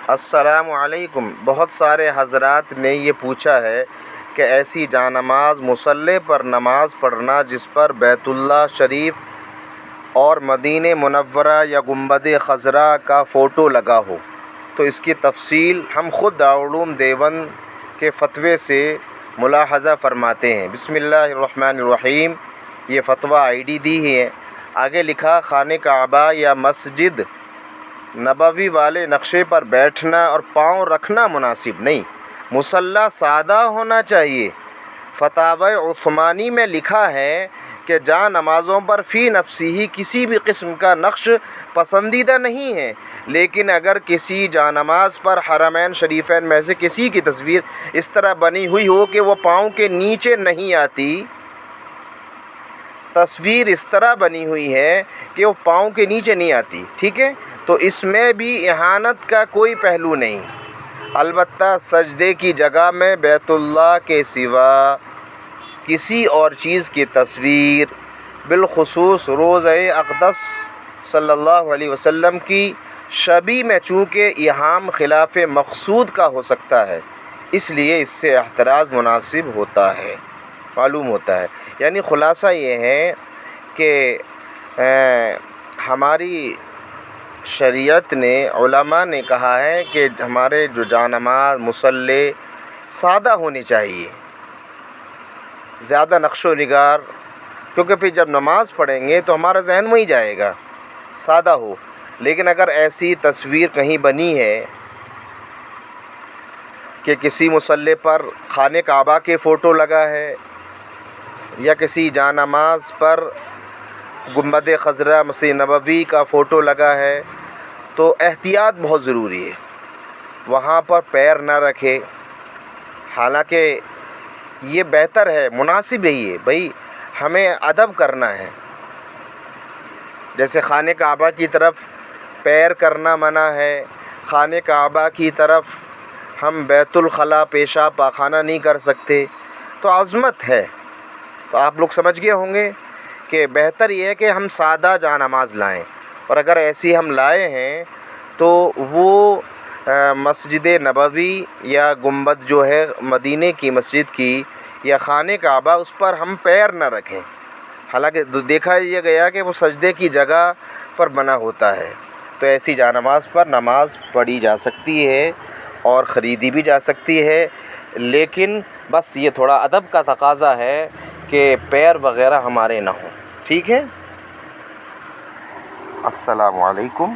السلام علیکم۔ بہت سارے حضرات نے یہ پوچھا ہے کہ ایسی جانماز مصلی پر نماز پڑھنا جس پر بیت اللہ شریف اور مدینہ منورہ یا گنبد خضرا کا فوٹو لگا ہو، تو اس کی تفصیل ہم خود دارالعلوم دیوبند کے فتوے سے ملاحظہ فرماتے ہیں۔ بسم اللہ الرحمن الرحیم۔ یہ فتویٰ ID دی ہے۔ آگے لکھا، خانہ کعبہ یا مسجد نبوی والے نقشے پر بیٹھنا اور پاؤں رکھنا مناسب نہیں، مصلی سادہ ہونا چاہیے۔ فتاوی عثمانی میں لکھا ہے کہ جہاں نمازوں پر فی نفسی کسی بھی قسم کا نقش پسندیدہ نہیں ہے، لیکن اگر کسی جانماز پر حرمین شریفین میں سے کسی کی تصویر اس طرح بنی ہوئی ہو کہ وہ پاؤں کے نیچے نہیں آتی، تصویر اس طرح بنی ہوئی ہے کہ وہ پاؤں کے نیچے نہیں آتی، ٹھیک ہے، تو اس میں بھی اہانت کا کوئی پہلو نہیں۔ البتہ سجدے کی جگہ میں بیت اللہ کے سوا کسی اور چیز کی تصویر، بالخصوص روضہ اقدس صلی اللہ علیہ وسلم کی شبیہ میں چونکہ ایہام خلاف مقصود کا ہو سکتا ہے، اس لیے اس سے احتراز مناسب ہوتا ہے، معلوم ہوتا ہے۔ یعنی خلاصہ یہ ہے کہ ہماری شریعت نے، علماء نے کہا ہے کہ ہمارے جو جانماز مصلی سادہ ہونی چاہیے، زیادہ نقش و نگار، کیونکہ پھر جب نماز پڑھیں گے تو ہمارا ذہن وہیں جائے گا، سادہ ہو۔ لیکن اگر ایسی تصویر کہیں بنی ہے کہ کسی مصلی پر خانہ کعبہ کے فوٹو لگا ہے یا کسی جانماز پر گنبد خضرا مسجد نبوی کا فوٹو لگا ہے، تو احتیاط بہت ضروری ہے۔ وہاں پر پیر نہ رکھے، حالانکہ یہ بہتر ہے، مناسب ہے، یہ بھائی ہمیں ادب کرنا ہے۔ جیسے خانہ کعبہ کی طرف پیر کرنا منع ہے، خانہ کعبہ کی طرف ہم بیت الخلاء پیشاب پاخانہ نہیں کر سکتے، تو عظمت ہے۔ تو آپ لوگ سمجھ گئے ہوں گے کہ بہتر یہ ہے کہ ہم سادہ جانماز لائیں، اور اگر ایسی ہم لائے ہیں تو وہ مسجد نبوی یا گنبد جو ہے مدینہ کی مسجد کی یا خانہ کعبہ، اس پر ہم پیر نہ رکھیں، حالانکہ دیکھا یہ گیا کہ وہ سجدے کی جگہ پر بنا ہوتا ہے۔ تو ایسی جانماز پر نماز پڑھی جا سکتی ہے اور خریدی بھی جا سکتی ہے، لیکن بس یہ تھوڑا ادب کا تقاضا ہے کہ پیر وغیرہ ہمارے نہ ہوں، ٹھیک ہے۔ السلام علیکم۔